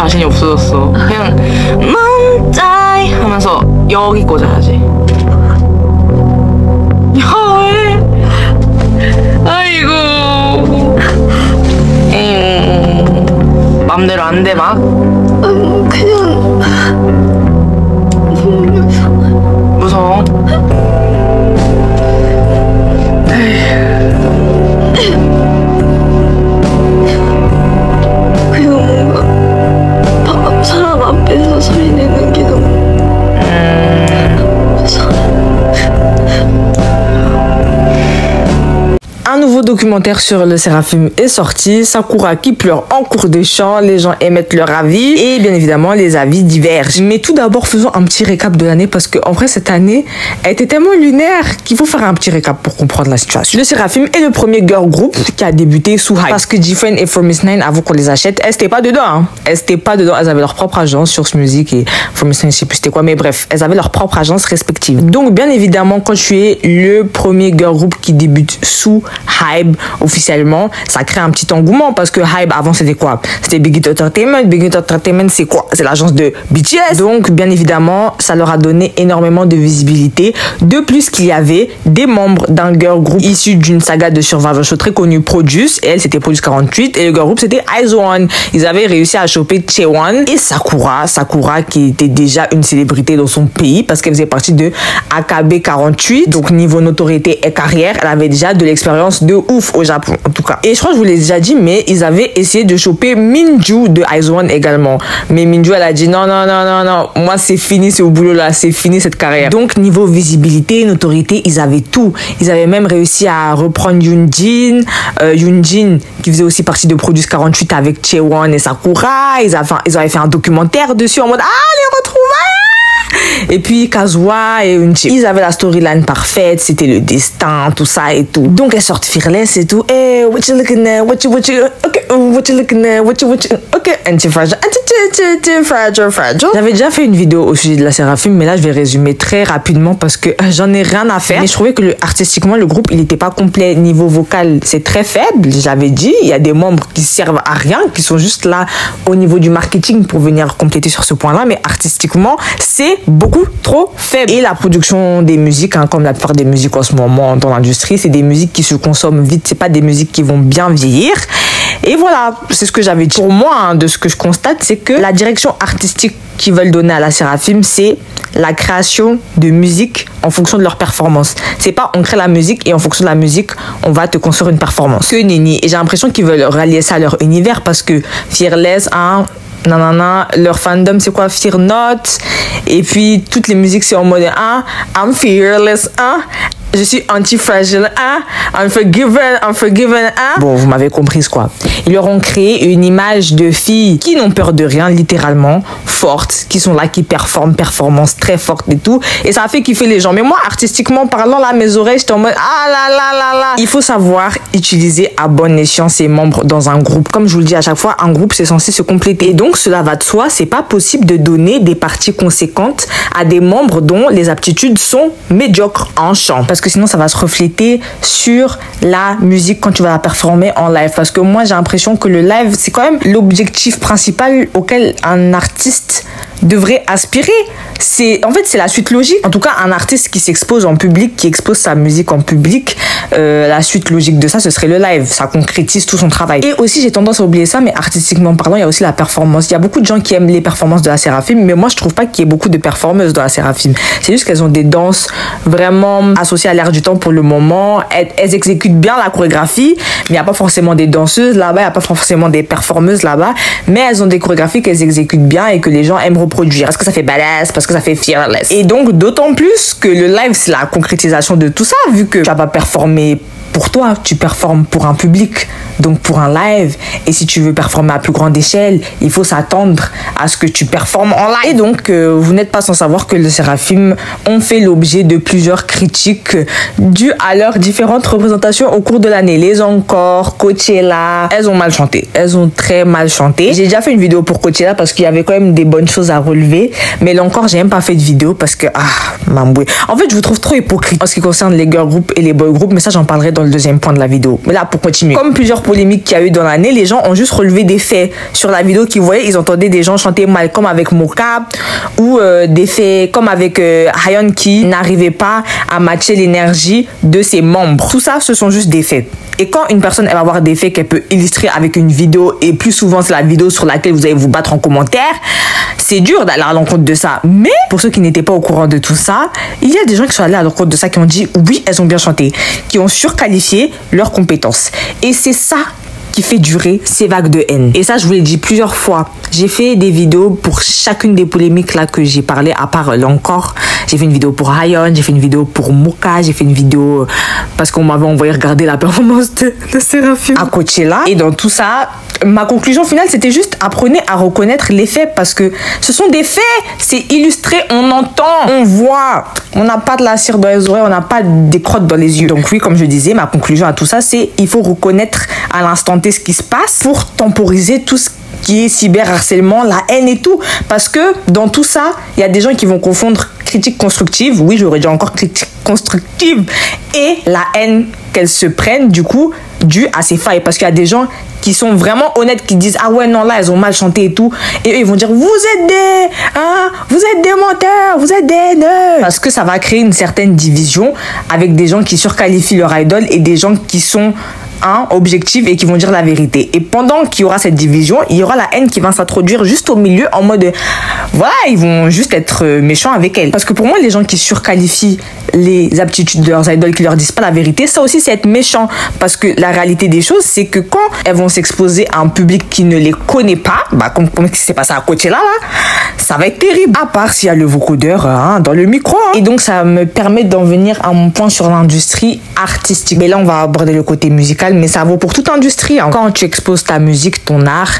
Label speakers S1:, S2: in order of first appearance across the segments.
S1: 자신이 없어졌어. 그냥 맘짜이 하면서 여기 꽂아야지. 야 왜? 아이고. 맘대로 안 돼 막?
S2: 그냥
S1: 무서워?
S2: 그냥 뭔가 사람 앞에서 소리 내는 게 너무
S3: Un nouveau documentaire sur le Seraphim est sorti. Sakura qui pleure en cours de chant. Les gens émettent leur avis. Et bien évidemment, les avis divergent. Mais tout d'abord, faisons un petit récap de l'année. Parce qu'en vrai, cette année, elle était tellement lunaire qu'il faut faire un petit récap pour comprendre la situation. Le Seraphim est le premier girl group qui a débuté sous Hybe. Parce que G-Friend et For Miss 9, avant qu'on les achète, elles n'étaient pas dedans. Hein. Elles n'étaient pas dedans. Elles avaient leur propre agence, Source Music et For Miss 9, je sais plus c'était quoi. Mais bref, elles avaient leur propre agence respective. Donc, bien évidemment, quand tu es le premier girl group qui débute sous Hybe officiellement, ça crée un petit engouement parce que Hybe avant c'était quoi? C'était Big Hit Entertainment. Big Hit Entertainment c'est quoi? C'est l'agence de BTS. Donc bien évidemment ça leur a donné énormément de visibilité. De plus qu'il y avait des membres d'un girl group issu d'une saga de Survivor Show très connue, Produce, et elle c'était Produce 48 et le girl group c'était IZ*ONE. Ils avaient réussi à choper Chaewon et Sakura qui était déjà une célébrité dans son pays parce qu'elle faisait partie de AKB 48. Donc niveau notoriété et carrière, elle avait déjà de l'expérience de ouf au Japon en tout cas. Et je crois que je vous l'ai déjà dit, mais ils avaient essayé de choper Minju de IZ*ONE également. Mais Minju elle a dit non, moi c'est fini, c'est au boulot là, c'est fini cette carrière. Donc niveau visibilité, notoriété, ils avaient tout. Ils avaient même réussi à reprendre Yoonjin qui faisait aussi partie de Produce 48 avec Chaewon et Sakura. Ils avaient fait un documentaire dessus en mode les retrouvailles. Et puis Kazuha et Eunji, ils avaient la storyline parfaite, c'était le destin, tout ça et tout. Donc elles sortent Fearless et tout. Hey, what you looking at? What you okay, what you looking at? What you okay, anti-fragile, fragile. J'avais déjà fait une vidéo au sujet de la Seraphim, mais là je vais résumer très rapidement parce que j'en ai rien à faire. Mais je trouvais que artistiquement le groupe il n'était pas complet. Niveau vocal c'est très faible, j'avais dit. Il y a des membres qui servent à rien, qui sont juste là au niveau du marketing pour venir compléter sur ce point-là, mais artistiquement c'est beaucoup trop faible. Et la production des musiques, comme la plupart des musiques en ce moment dans l'industrie, c'est des musiques qui se consomment vite, c'est pas des musiques qui vont bien vieillir. Et voilà, c'est ce que j'avais dit. Pour moi, de ce que je constate, c'est que la direction artistique qu'ils veulent donner à la Seraphim, c'est la création de musique en fonction de leur performance. C'est pas on crée la musique et en fonction de la musique, on va te construire une performance. Que nenni. Et j'ai l'impression qu'ils veulent rallier ça à leur univers parce que Fearless, leur fandom c'est quoi? Fear Not. Et puis toutes les musiques c'est en mode I'm fearless, je suis anti-fragile, unforgiven, Bon, vous m'avez comprise quoi. Ils leur ont créé une image de filles qui n'ont peur de rien, littéralement, fortes, qui sont là, qui performent, performances très fortes et tout. Et ça a fait kiffer les gens. Mais moi, artistiquement parlant, là, mes oreilles, j'étais en mode là. Il faut savoir utiliser à bon escient ses membres dans un groupe. Comme je vous le dis à chaque fois, un groupe, c'est censé se compléter. Et donc, cela va de soi, c'est pas possible de donner des parties conséquentes à des membres dont les aptitudes sont médiocres en chant. Parce que sinon ça va se refléter sur la musique quand tu vas la performer en live. Parce que moi j'ai l'impression que le live c'est quand même l'objectif principal auquel un artiste devrait aspirer. En fait c'est la suite logique. En tout cas un artiste qui s'expose en public, qui expose sa musique en public, la suite logique de ça ce serait le live. Ça concrétise tout son travail. Et aussi j'ai tendance à oublier ça, mais artistiquement parlant il y a aussi la performance. Il y a beaucoup de gens qui aiment les performances de la Seraphim, mais moi je trouve pas qu'il y ait beaucoup de performeuses dans la Seraphim. C'est juste qu'elles ont des danses vraiment associées à l'air du temps pour le moment. Elles exécutent bien la chorégraphie, mais il n'y a pas forcément des danseuses là-bas, il n'y a pas forcément des performeuses là-bas, mais elles ont des chorégraphies qu'elles exécutent bien et que les gens aiment reproduire. Parce que ça fait badass, parce que ça fait fearless. Et donc d'autant plus que le live c'est la concrétisation de tout ça, vu que tu vas pas performer pour toi, tu performes pour un public, donc pour un live. Et si tu veux performer à plus grande échelle, il faut s'attendre à ce que tu performes en live. Et donc, vous n'êtes pas sans savoir que les Seraphim ont fait l'objet de plusieurs critiques dues à leurs différentes représentations au cours de l'année. Les Encore, Coachella, elles ont mal chanté. Elles ont très mal chanté. J'ai déjà fait une vidéo pour Coachella parce qu'il y avait quand même des bonnes choses à relever. Mais là encore, j'ai même pas fait de vidéo parce que, mamboué. En fait, je vous trouve trop hypocrite en ce qui concerne les girl groups et les boy groups, mais ça, j'en parlerai dans dans le deuxième point de la vidéo. Mais là, pour continuer. Comme plusieurs polémiques qu'il y a eu dans l'année, les gens ont juste relevé des faits sur la vidéo qu'ils voyaient. Ils entendaient des gens chanter mal, comme avec Mocha, ou des faits comme avec Hayon qui n'arrivait pas à matcher l'énergie de ses membres. Tout ça, ce sont juste des faits. Et quand une personne elle va avoir des faits qu'elle peut illustrer avec une vidéo, et plus souvent c'est la vidéo sur laquelle vous allez vous battre en commentaire, c'est dur d'aller à l'encontre de ça. Mais pour ceux qui n'étaient pas au courant de tout ça, il y a des gens qui sont allés à l'encontre de ça, qui ont dit oui, elles ont bien chanté, qui ont surqualifié leurs compétences. Et c'est ça qui fait durer ces vagues de haine. Et ça, je vous l'ai dit plusieurs fois. J'ai fait des vidéos pour chacune des polémiques là que j'ai parlé, à part là encore. J'ai fait une vidéo pour Hayon, j'ai fait une vidéo pour Mocha, j'ai fait une vidéo parce qu'on m'avait envoyé regarder la performance de Seraphim à Coachella. Et dans tout ça, ma conclusion finale, c'était juste apprenez à reconnaître les faits, parce que ce sont des faits, c'est illustré, on entend, on voit. On n'a pas de la cire dans les oreilles, on n'a pas des crottes dans les yeux. Donc oui, comme je disais, ma conclusion à tout ça, c'est il faut reconnaître à l'instant T ce qui se passe pour temporiser tout ce qui est cyberharcèlement, la haine et tout. Parce que dans tout ça, il y a des gens qui vont confondre critique constructive, oui, j'aurais dit encore critique constructive, et la haine qu'elles se prennent, du coup, due à ces failles. Parce qu'il y a des gens qui sont vraiment honnêtes, qui disent ah ouais, non, là, elles ont mal chanté et tout. Et eux, ils vont dire vous êtes des menteurs, vous êtes des haineux. Parce que ça va créer une certaine division avec des gens qui surqualifient leur idole et des gens qui sont objectifs et qui vont dire la vérité. Et pendant qu'il y aura cette division, il y aura la haine qui va s'introduire juste au milieu, en mode voilà, ils vont juste être méchants avec elle. Parce que pour moi, les gens qui surqualifient les aptitudes de leurs idoles, qui leur disent pas la vérité, ça aussi c'est être méchant. Parce que la réalité des choses, c'est que quand elles vont s'exposer à un public qui ne les connaît pas, comme ce qui s'est passé à Coachella là, ça va être terrible. À part s'il y a le vocodeur dans le micro. Et donc ça me permet d'en venir à mon point sur l'industrie artistique. Mais là, on va aborder le côté musical, mais ça vaut pour toute industrie. Quand tu exposes ta musique, ton art,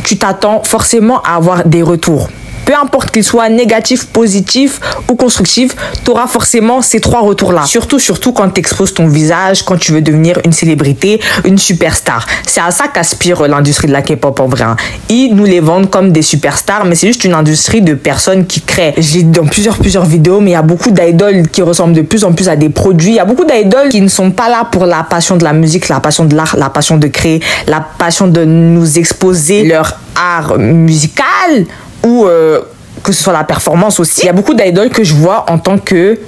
S3: tu t'attends forcément à avoir des retours. Peu importe qu'ils soient négatifs, positifs ou constructifs, tu auras forcément ces trois retours-là. Surtout quand tu exposes ton visage, quand tu veux devenir une célébrité, une superstar. C'est à ça qu'aspire l'industrie de la K-pop en vrai. Ils nous les vendent comme des superstars, mais c'est juste une industrie de personnes qui créent. J'ai dit dans plusieurs vidéos, mais il y a beaucoup d'idoles qui ressemblent de plus en plus à des produits. Il y a beaucoup d'idoles qui ne sont pas là pour la passion de la musique, la passion de l'art, la passion de créer, la passion de nous exposer leur art musical, ou que ce soit la performance aussi. Il y a beaucoup d'idoles que je vois en tant que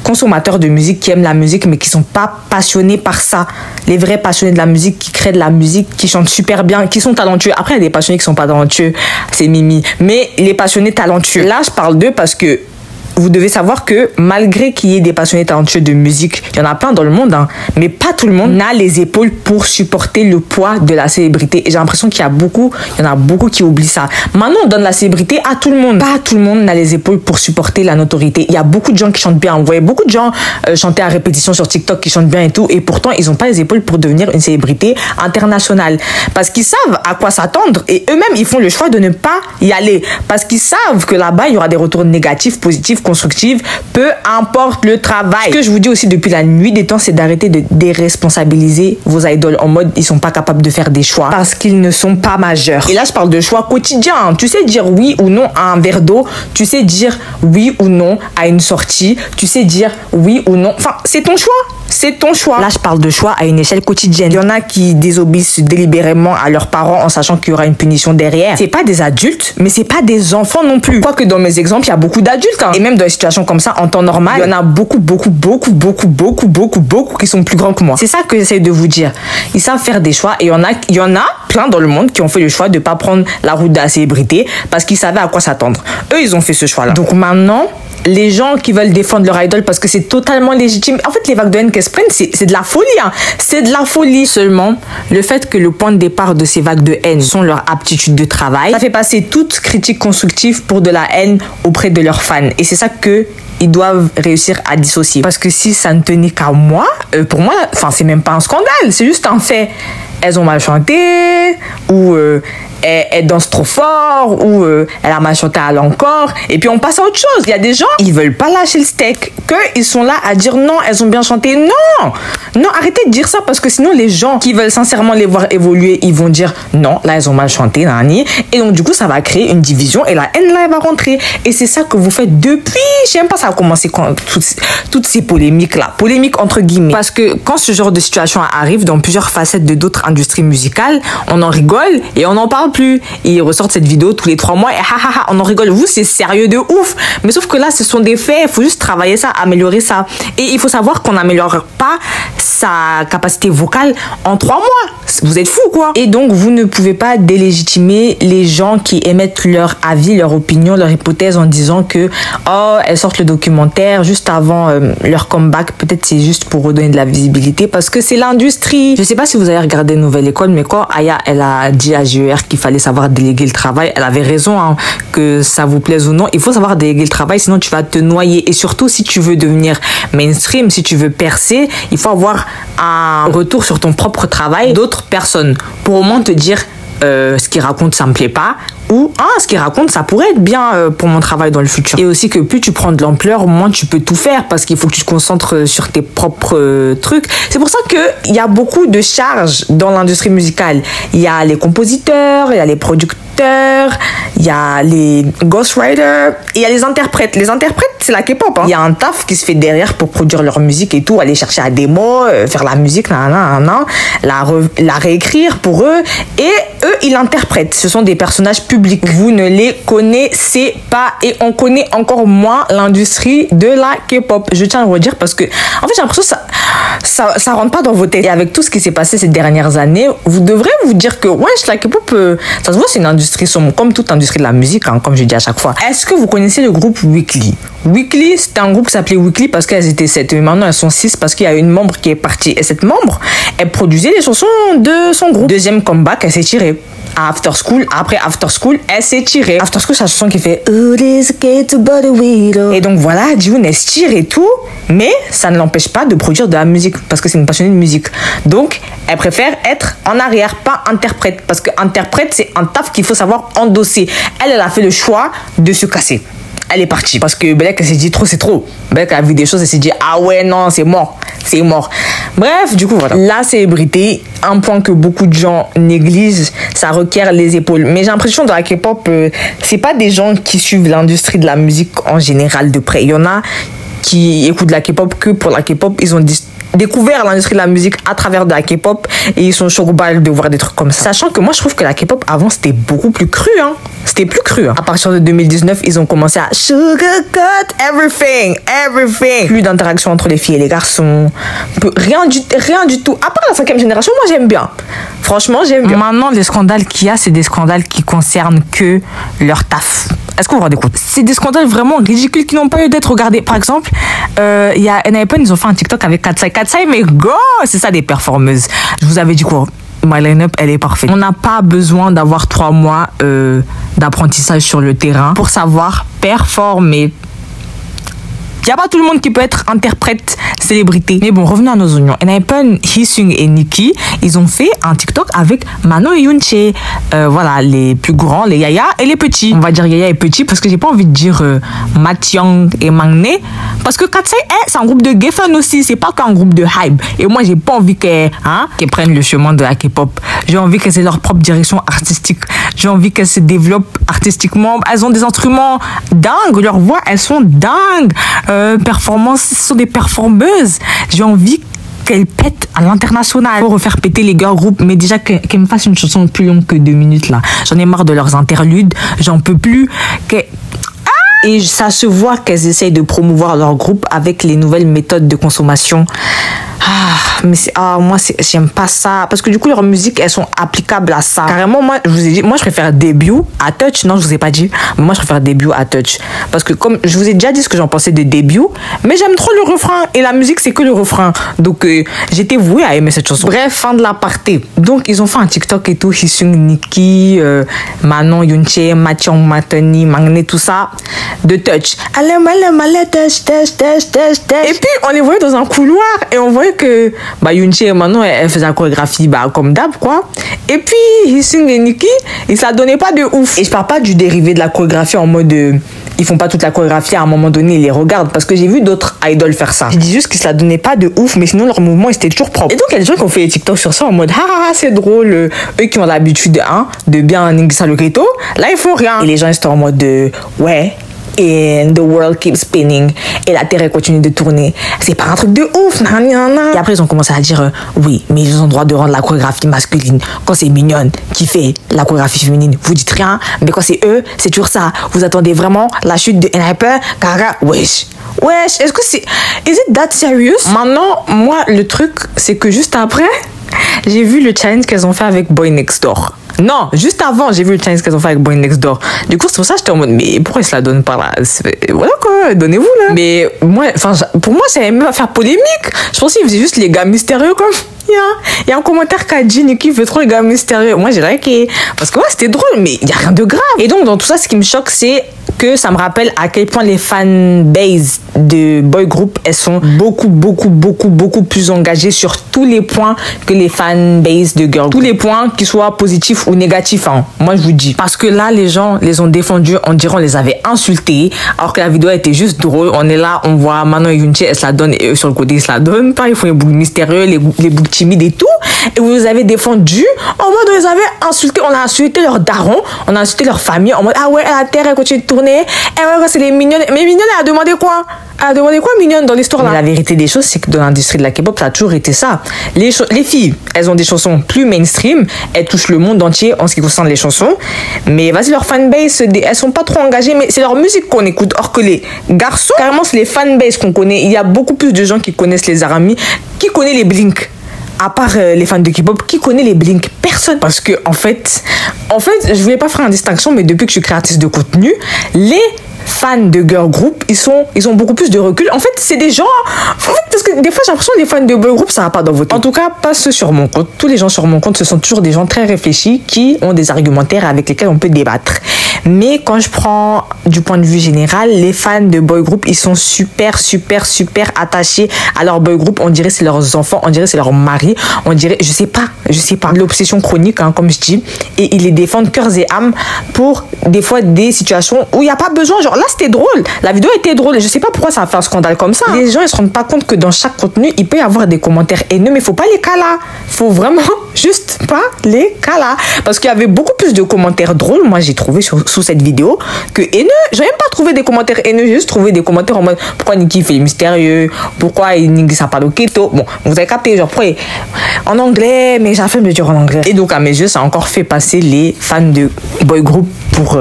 S3: consommateurs de musique qui aiment la musique mais qui sont pas passionnés par ça. Les vrais passionnés de la musique qui créent de la musique, qui chantent super bien, qui sont talentueux. Après, il y a des passionnés qui sont pas talentueux, c'est Mimi. Mais les passionnés talentueux, là, je parle d'eux parce que vous devez savoir que malgré qu'il y ait des passionnés talentueux de musique, il y en a plein dans le monde, mais pas tout le monde n'a les épaules pour supporter le poids de la célébrité. Et j'ai l'impression qu'il y en a beaucoup qui oublient ça. Maintenant, on donne la célébrité à tout le monde. Pas tout le monde n'a les épaules pour supporter la notoriété. Il y a beaucoup de gens qui chantent bien. Vous voyez beaucoup de gens chanter à répétition sur TikTok qui chantent bien et tout, et pourtant, ils n'ont pas les épaules pour devenir une célébrité internationale. Parce qu'ils savent à quoi s'attendre et eux-mêmes, ils font le choix de ne pas y aller. Parce qu'ils savent que là-bas, il y aura des retours négatifs, positifs, constructive, peu importe le travail. Ce que je vous dis aussi depuis la nuit des temps, c'est d'arrêter de déresponsabiliser vos idoles en mode ils sont pas capables de faire des choix parce qu'ils ne sont pas majeurs. Et là, je parle de choix quotidiens. Tu sais dire oui ou non à un verre d'eau, tu sais dire oui ou non à une sortie, tu sais dire oui ou non. Enfin, c'est ton choix. C'est ton choix. Là, je parle de choix à une échelle quotidienne. Il y en a qui désobéissent délibérément à leurs parents en sachant qu'il y aura une punition derrière. C'est pas des adultes, mais c'est pas des enfants non plus. Quoique dans mes exemples, il y a beaucoup d'adultes. Et même dans des situations comme ça, en temps normal, il y en a beaucoup qui sont plus grands que moi. C'est ça que j'essaie de vous dire. Ils savent faire des choix et il y en a plein dans le monde qui ont fait le choix de pas prendre la route de la célébrité parce qu'ils savaient à quoi s'attendre. Eux, ils ont fait ce choix-là. Donc maintenant, les gens qui veulent défendre leur idole parce que c'est totalement légitime. En fait, les vagues de haine qu'elles se prennent, c'est de la folie. C'est de la folie. Seulement, le fait que le point de départ de ces vagues de haine sont leurs aptitudes de travail, ça fait passer toute critique constructive pour de la haine auprès de leurs fans. Et c'est ça que ils doivent réussir à dissocier. Parce que si ça ne tenait qu'à moi, pour moi, c'est même pas un scandale. C'est juste un fait. Elles ont mal chanté, ou elle danse trop fort, ou elle a mal chanté à l'encore, et puis on passe à autre chose. Il y a des gens, ils veulent pas lâcher le steak, qu'ils sont là à dire non, elles ont bien chanté. Non, arrêtez de dire ça, parce que sinon les gens qui veulent sincèrement les voir évoluer, ils vont dire non, là elles ont mal chanté, nani. Et donc du coup ça va créer une division, et la haine là elle va rentrer. Et c'est ça que vous faites depuis, je sais même pas ça commencé quand toutes ces polémiques-là. Polémiques entre guillemets. Parce que quand ce genre de situation arrive dans plusieurs facettes de d'autres industries musicales, on en rigole et on n'en parle plus. Ils ressortent cette vidéo tous les 3 mois et on en rigole. Vous, c'est sérieux de ouf. Mais sauf que là, ce sont des faits. Il faut juste travailler ça, améliorer ça. Et il faut savoir qu'on n'améliore pas sa capacité vocale en 3 mois. Vous êtes fous, quoi. Et donc, vous ne pouvez pas délégitimer les gens qui émettent leur avis, leur opinion, leur hypothèse en disant que, oh, elles sortent le documentaire juste avant leur comeback. Peut-être c'est juste pour redonner de la visibilité parce que c'est l'industrie. Je sais pas si vous avez regardé Nouvelle École, mais quand Aya, elle a dit à GER qu'il fallait savoir déléguer le travail, elle avait raison, hein, que ça vous plaise ou non. Il faut savoir déléguer le travail, sinon tu vas te noyer. Et surtout, si tu veux devenir mainstream, si tu veux percer, il faut avoir un retour sur ton propre travail d'autres personnes pour au moins te dire ce qu'il raconte ça me plaît pas ou ce qu'il raconte ça pourrait être bien pour mon travail dans le futur. Et aussi que plus tu prends de l'ampleur, moins tu peux tout faire parce qu'il faut que tu te concentres sur tes propres trucs. C'est pour ça qu'il y a beaucoup de charges dans l'industrie musicale. Il y a les compositeurs, il y a les producteurs, il y a les ghostwriters et il y a les interprètes. Les interprètes, c'est la K-pop. Il y a un taf qui se fait derrière pour produire leur musique et tout, aller chercher la démo, faire la musique, la réécrire pour eux. Et eux, ils l'interprètent. Ce sont des personnages publics. Vous ne les connaissez pas et on connaît encore moins l'industrie de la K-pop. Je tiens à vous dire parce que, en fait, j'ai l'impression que ça rentre pas dans vos têtes. Et avec tout ce qui s'est passé ces dernières années, vous devrez vous dire que, wesh, la K-pop, ça se voit, c'est une industrie sombre, comme toute industrie de la musique, hein, comme je dis à chaque fois. Est-ce que vous connaissez le groupe Weekly? Weekly, c'était un groupe qui s'appelait Weekly parce qu'elles étaient 7. Mais maintenant, elles sont 6 parce qu'il y a une membre qui est partie. Et cette membre, elle produisait les chansons de son groupe. Deuxième comeback, elle s'est tirée. À After School, après After School, elle s'est tirée. After School, c'est la chanson qui fait et donc voilà, Jiwoon elle se tire et tout, mais ça ne l'empêche pas de produire de la musique parce que c'est une passionnée de musique. Donc, elle préfère être en arrière, pas interprète, parce que interprète, c'est un taf qu'il faut savoir endosser. Elle a fait le choix de se casser. Elle est partie parce que Belek elle s'est dit trop c'est trop. Belek a vu des choses, elle s'est dit ah ouais non c'est mort, c'est mort. Bref, du coup voilà. La célébrité, un point que beaucoup de gens négligent, ça requiert les épaules. Mais j'ai l'impression dans la K-pop, c'est pas des gens qui suivent l'industrie de la musique en général de près. Il y en a qui écoutent la K-pop que pour la K-pop, ils ont découvert l'industrie de la musique à travers de la K-pop et ils sont choqués de voir des trucs comme ça. Sachant que moi je trouve que la K-pop avant c'était beaucoup plus cru, hein. C'était plus cru. À partir de 2019, ils ont commencé à sugarcoat everything. Plus d'interaction entre les filles et les garçons. Rien du tout. À part la 5e génération, moi j'aime bien. Franchement, j'aime bien. Maintenant, les scandales qu'il y a, c'est des scandales qui concernent que leur taf. Est-ce que vous vous rendez compte? C'est des scandales vraiment ridicules qui n'ont pas eu d'être regardés. Par exemple, il y a NIPN, ils ont fait un TikTok avec Katsai. Katsai, mais go! C'est ça des performeuses. Je vous avais dit quoi? My line-up, elle est parfaite. On n'a pas besoin d'avoir 3 mois d'apprentissage sur le terrain pour savoir performer. Il n'y a pas tout le monde qui peut être interprète, célébrité. Mais bon, revenons à nos oignons. NIPN, Heesung et Nikki, ils ont fait un TikTok avec Mano et Yoonchae. Voilà, les plus grands, les Yaya et les petits. On va dire Yaya et petits parce que j'ai pas envie de dire Matyong et Mangne. Parce que Katsai, c'est un groupe de gay fans aussi. C'est pas qu'un groupe de hype. Et moi, j'ai pas envie qu'elles prennent le chemin de la K-pop. J'ai envie qu'elles aient leur propre direction artistique. J'ai envie qu'elles se développent artistiquement. Elles ont des instruments dingues. Leurs voix, elles sont dingues. Performances, ce sont des performeuses. J'ai envie qu'elles pètent à l'international. Faut refaire péter les girl groups, mais déjà qu'elles me fassent une chanson plus longue que 2 minutes là. J'en ai marre de leurs interludes. J'en peux plus. Et ça se voit qu'elles essayent de promouvoir leur groupe avec les nouvelles méthodes de consommation. Moi j'aime pas ça parce que du coup leurs musiques elles sont applicables à ça. Carrément, moi je vous ai dit, moi je préfère Debut à Touch. Non, je vous ai pas dit, mais moi je préfère Debut à Touch parce que comme je vous ai déjà dit ce que j'en pensais de Debut, mais j'aime trop le refrain et la musique c'est que le refrain, donc j'étais vouée à aimer cette chanson. Bref, fin de l'aparté. Donc ils ont fait un TikTok et tout, Heesung, Nikki, Manon, Yoonchae, Matyong, Matani, Mangne, tout ça de Touch. Et puis on les voyait dans un couloir et on voyait que Yoonchae et Manon elle faisait la chorégraphie comme d'hab quoi. Et puis Heesung et Nikki ils ça donnait pas de ouf. Et je parle pas du dérivé de la chorégraphie en mode ils font pas toute la chorégraphie, à un moment donné ils les regardent parce que j'ai vu d'autres idoles faire ça. Je dis juste que ça donnait pas de ouf, mais sinon leur mouvement c'était toujours propre. Et donc il y a des gens qui ont fait des TikTok sur ça en mode c'est drôle, eux qui ont l'habitude de bien ningsa le ghetto, là ils font rien. Et les gens ils sont en mode ouais and the world keeps spinning et la terre elle continue de tourner. C'est pas un truc de ouf, nanana. Et après ils ont commencé à dire oui, mais ils ont le droit de rendre la chorégraphie masculine quand c'est Mignonne qui fait la chorégraphie féminine. Vous dites rien, mais quand c'est eux, c'est toujours ça. Vous attendez vraiment la chute de N.I.P. Gaga, wesh. Wesh, est-ce que c'est... Is it that serious? Maintenant, moi, le truc, c'est que juste après, j'ai vu le challenge qu'elles ont fait avec Boy Next Door. Non, juste avant, j'ai vu le challenge qu'elles ont fait avec Boy Next Door. Du coup, c'est pour ça que j'étais en mode, mais pourquoi ils se la donnent pas là? Voilà quoi, donnez-vous là. Mais moi, pour moi, ça allait même pas faire polémique. Je pensais qu'ils faisaient juste les gars mystérieux comme... Il y a un commentaire qu'a dit Nicki fait trop les gars mystérieux. Moi, j'ai liké. Parce que ouais, c'était drôle, mais il n'y a rien de grave. Et donc, dans tout ça, ce qui me choque, c'est que ça me rappelle à quel point les fanbases de boy group, elles sont beaucoup plus engagées sur tous les points que les fanbases de girl group. Tous les points, qu'ils soient positifs ou négatifs, hein. Moi, je vous dis. Parce que là, les gens les ont défendus, on dirait on les avait insultés, alors que la vidéo était juste drôle. On est là, on voit Manon et Yoongi, elles se la donnent, et eux, sur le côté, ils se la donnent pas. Ils font les boucles mystérieux, les boucles timides et tout. Et vous les avez défendus en mode, on les avait insultés. On a insulté leurs darons, on a insulté leur famille en mode, ah ouais, la terre, elle continue de tourner. Et ouais, c'est les Mignonnes. Mais Mignonne, elle a demandé quoi? Elle a demandé quoi, Mignonne, dans l'histoire là? Mais la vérité des choses, c'est que dans l'industrie de la K-pop, ça a toujours été ça. Les filles, elles ont des chansons plus mainstream. Elles touchent le monde entier en ce qui concerne les chansons. Mais vas-y, leur fanbase, elles sont pas trop engagées. Mais c'est leur musique qu'on écoute. Or que les garçons, carrément, c'est les fanbases qu'on connaît. Il y a beaucoup plus de gens qui connaissent les ARMY, qui connaissent les Blink. À part les fans de K-pop, qui connaît les Blink? Personne. Parce que, en fait, je voulais pas faire une distinction, mais depuis que je suis créatrice de contenu, les fans de girl group, ils ont beaucoup plus de recul. En fait, c'est des gens... En fait, parce que des fois, j'ai l'impression que les fans de boy group, ça va pas dans votre... En tout cas, pas ceux sur mon compte. Tous les gens sur mon compte, ce sont toujours des gens très réfléchis qui ont des argumentaires avec lesquels on peut débattre. Mais quand je prends du point de vue général, les fans de boy group, ils sont super attachés à leur boy group. On dirait c'est leurs enfants, on dirait c'est leur mari, on dirait, je sais pas, l'obsession chronique, hein, comme je dis. Et ils les défendent cœurs et âmes pour des fois des situations où il n'y a pas besoin. Genre là, c'était drôle. La vidéo était drôle. Je sais pas pourquoi ça a fait un scandale comme ça. Les gens, ils se rendent pas compte que dans chaque contenu, il peut y avoir des commentaires haineux, mais faut pas les caler. Faut vraiment juste pas les caler. Parce qu'il y avait beaucoup plus de commentaires drôles, moi j'ai trouvé sous cette vidéo, que haineux. J'ai même pas trouvé des commentaires haineux, j'ai juste trouvé des commentaires en mode pourquoi Nicki fait le mystérieux, pourquoi Nicki ça parle au keto. Bon, vous avez capté, genre pourquoi en anglais, mais j'ai la flemme de dire en anglais. Et donc à mes yeux, ça a encore fait passer les fans de boy group pour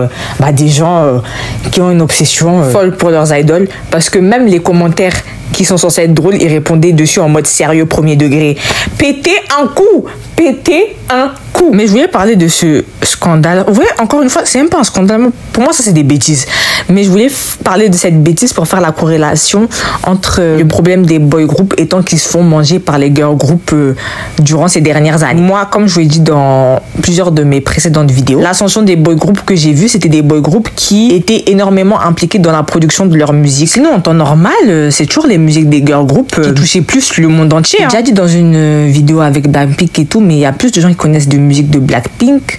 S3: des gens qui ont une obsession folle pour leurs idoles, parce que même les commentaires qui sont censés être drôles, ils répondaient dessus en mode sérieux premier degré. Péter un coup. Mais je voulais parler de ce scandale. Vous voyez, encore une fois, c'est même pas un scandale. Pour moi, ça, c'est des bêtises. Mais je voulais parler de cette bêtise pour faire la corrélation entre le problème des boy group étant qu'ils se font manger par les girl group durant ces dernières années. Moi, comme je vous l'ai dit dans plusieurs de mes précédentes vidéos, l'ascension des boy group que j'ai vu, c'était des boy group qui étaient énormément impliqués dans la production de leur musique. Sinon, en temps normal, c'est toujours les musiques des girl group qui touchaient plus le monde entier. J'ai déjà dit dans une vidéo avec Blackpink et tout, mais il y a plus de gens qui connaissent de musique de Blackpink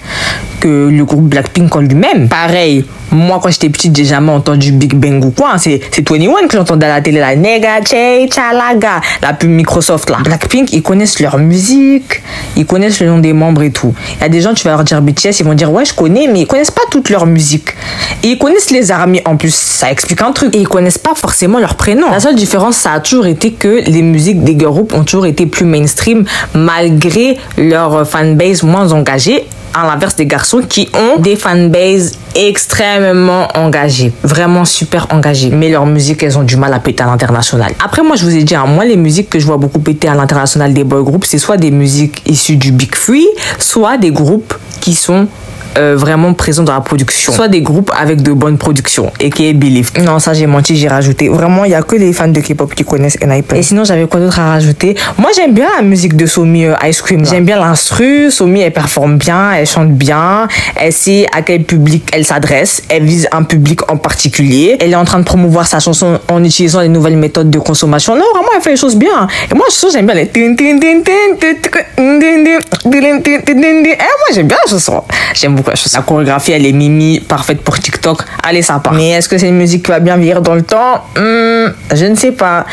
S3: que le groupe Blackpink en lui-même. Pareil, moi quand j'étais petite, j'ai jamais entendu Big Bang ou quoi. C'est 21 que j'entendais à la télé, la Nega, Che, Chalaga, la pub Microsoft là. Blackpink, ils connaissent leur musique, ils connaissent le nom des membres et tout. Il y a des gens, tu vas leur dire BTS, ils vont dire ouais, je connais, mais ils connaissent pas toute leur musique. Et ils connaissent les ARMY en plus, ça explique un truc. Et ils connaissent pas forcément leur prénom. La seule différence, ça a toujours été que les musiques des girl group ont toujours été plus mainstream malgré leur fanbase moins engagée, à l'inverse des garçons qui ont des fanbases extrêmement engagées, vraiment super engagées, mais leurs musiques, elles ont du mal à péter à l'international. Après, moi, je vous ai dit, hein, moi, les musiques que je vois beaucoup péter à l'international des boy groups, c'est soit des musiques issues du Big Free, soit des groupes qui sont vraiment présents dans la production, soit des groupes avec de bonnes productions, aka Believe. Non, ça j'ai menti, j'ai rajouté. Vraiment, il y a que les fans de K-pop qui connaissent N.I.P. Et sinon, j'avais quoi d'autre à rajouter? Moi, j'aime bien la musique de Somi Ice Cream. J'aime bien l'instru. Somi, elle performe bien, elle chante bien, elle sait à quel public elle s'adresse, elle vise un public en particulier. Elle est en train de promouvoir sa chanson en utilisant les nouvelles méthodes de consommation. Non, vraiment, elle fait les choses bien. Et moi, j'aime bien les... moi, j'aime bien la chanson. J'aime beaucoup la chanson. La chorégraphie, elle est mimi, parfaite pour TikTok. TikTok, allez, ça part. Mais est-ce que c'est une musique qui va bien vieillir dans le temps? Je ne sais pas.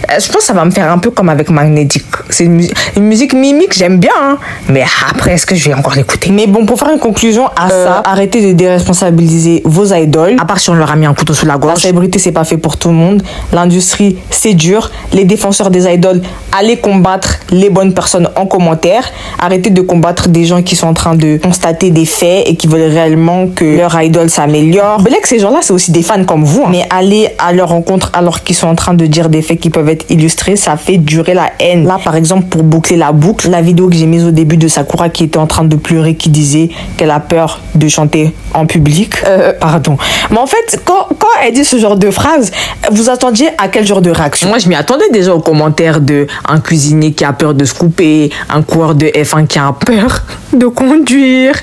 S3: Je pense que ça va me faire un peu comme avec Magnétique. C'est une musique mimique, j'aime bien, hein. Mais après, est-ce que je vais encore l'écouter? Mais bon, pour faire une conclusion à ça, arrêtez de déresponsabiliser vos idoles. À part si on leur a mis un couteau sous la gorge. La célébrité, c'est pas fait pour tout le monde. L'industrie, c'est dur. Les défenseurs des idoles, allez combattre les bonnes personnes en commentaire. Arrêtez de combattre des gens qui sont en train de constater des faits et qui veulent réellement que leur idole s'améliore. Belek, ces gens-là, c'est aussi des fans comme vous, hein. Mais aller à leur rencontre alors qu'ils sont en train de dire des faits qui peuvent être illustrés, ça fait durer la haine. Là, par exemple, pour boucler la boucle, la vidéo que j'ai mise au début de Sakura qui était en train de pleurer, qui disait qu'elle a peur de chanter en public. Pardon. Mais en fait, quand elle dit ce genre de phrase, vous attendiez à quel genre de réaction? Moi, je m'y attendais déjà aux commentaires de un cuisinier qui a peur de se couper, un coureur de F1 qui a peur de conduire.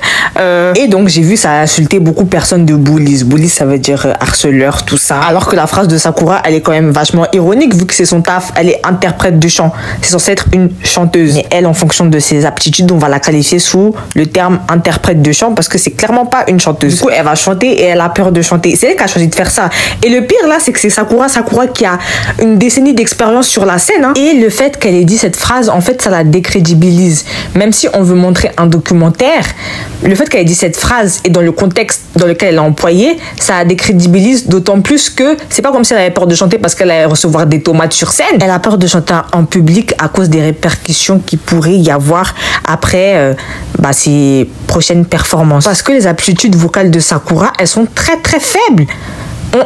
S3: Et donc, j'ai vu ça a insulté beaucoup de personnes de bullies. Bullies, ça veut dire harceleur, tout ça. Alors que la phrase de Sakura, elle est quand même vachement ironique vu que c'est son taf. Elle est interprète de chant. C'est censé être une chanteuse. Mais elle, en fonction de ses aptitudes, on va la qualifier sous le terme interprète de chant parce que c'est clairement pas une chanteuse. Du coup, elle va chanter et elle a peur de chanter. C'est elle qui a choisi de faire ça. Et le pire là, c'est que c'est Sakura qui a une décennie d'expérience sur la scène, hein. Et le fait qu'elle ait dit cette phrase, en fait, ça la décrédibilise. Même si on veut montrer un documentaire, le fait qu'elle ait dit cette phrase et dans le contexte dans lequel elle l'a employée, ça la décrédibilise d'autant plus que c'est pas comme si elle avait peur de chanter parce qu'elle allait recevoir des tomates sur scène. Elle a peur de chanter en public à cause des répercussions qu'il pourrait y avoir après ses prochaines performances. Parce que les aptitudes vocales de Sakura, elles sont très très faibles.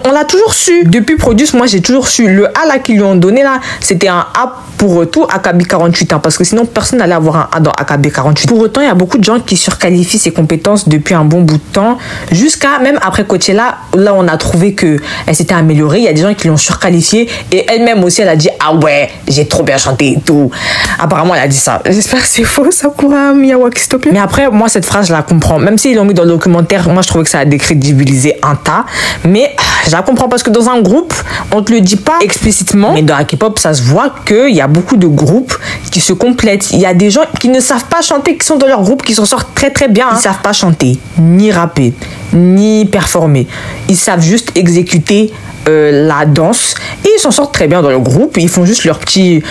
S3: On l'a toujours su. Depuis Produce, moi j'ai toujours su. Le A là qu'ils lui ont donné là, c'était un A pour tout AKB 48, hein, parce que sinon personne n'allait avoir un A dans AKB 48. Pour autant, il y a beaucoup de gens qui surqualifient ses compétences depuis un bon bout de temps, jusqu'à même après Coachella, là on a trouvé que elle s'était améliorée. Il y a des gens qui l'ont surqualifiée et elle-même aussi elle a dit ah ouais j'ai trop bien chanté et tout. Apparemment elle a dit ça. J'espère que c'est faux, Sakura Miyawaki s'il te plaît. Mais après moi cette phrase je la comprends. Même s'ils l'ont mis dans le documentaire, moi je trouvais que ça a décrédibilisé un tas. Mais je la comprends parce que dans un groupe, on te le dit pas explicitement, mais dans la K-pop, ça se voit qu'il y a beaucoup de groupes qui se complètent. Il y a des gens qui ne savent pas chanter, qui sont dans leur groupe, qui s'en sortent très très bien. Ils savent pas chanter, ni rapper, ni performer. Ils savent juste exécuter la danse et ils s'en sortent très bien dans le groupe. Ils font juste leurs petits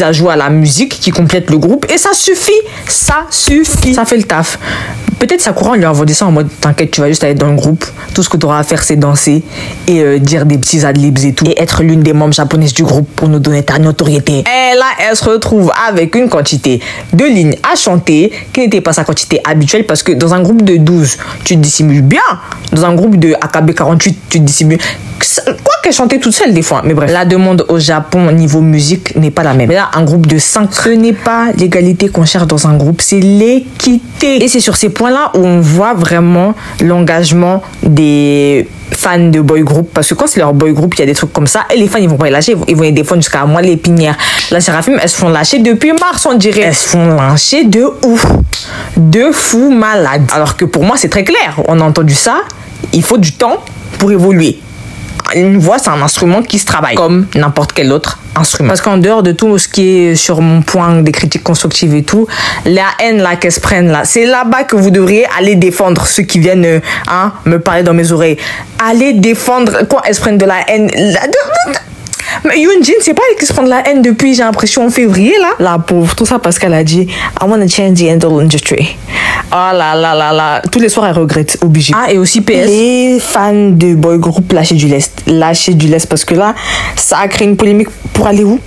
S3: ajouts à la musique qui complètent le groupe et ça suffit, ça fait le taf. Peut-être Sakura, on lui a envoyé ça en mode t'inquiète, tu vas juste aller dans le groupe, tout ce que tu auras à faire c'est danser et dire des petits adlibs et tout et être l'une des membres japonaises du groupe pour nous donner ta notoriété. Et là elle se retrouve avec une quantité de lignes à chanter qui n'était pas sa quantité habituelle parce que dans un groupe de 12 tu te dissimules bien, dans un groupe de AKB 48 tu te dissimules. Quoi qu'elle chantait toute seule des fois, mais bref, la demande au Japon niveau musique n'est pas la même. Mais là, un groupe de 5, ce n'est pas l'égalité qu'on cherche dans un groupe, c'est l'équité. Et c'est sur ces points-là où on voit vraiment l'engagement des fans de boy group, parce que quand c'est leur boy group, il y a des trucs comme ça, et les fans ils vont pas les lâcher, ils vont les défendre jusqu'à moi les pinières. La Séraphim, elles se font lâcher depuis mars, on dirait. Elles se font lâcher de ouf, de fou malade. Alors que pour moi c'est très clair, on a entendu ça, il faut du temps pour évoluer. Une voix, c'est un instrument qui se travaille comme n'importe quel autre instrument. Parce qu'en dehors de tout ce qui est sur mon point des critiques constructives et tout, la haine là qu'elles se prennent là, c'est là-bas que vous devriez aller défendre ceux qui viennent me parler dans mes oreilles. Allez défendre quand elles se prennent de la haine. Mais Yoonjin, c'est pas elle qui se prend de la haine depuis, j'ai l'impression, en février, là. La pauvre, tout ça parce qu'elle a dit I want to change the idol industry. Oh là là là là. Tous les soirs, elle regrette, obligée. Ah, et aussi PS. Les fans de boy group, lâchez du lest. Lâchez du lest parce que là, ça a créé une polémique pour aller où?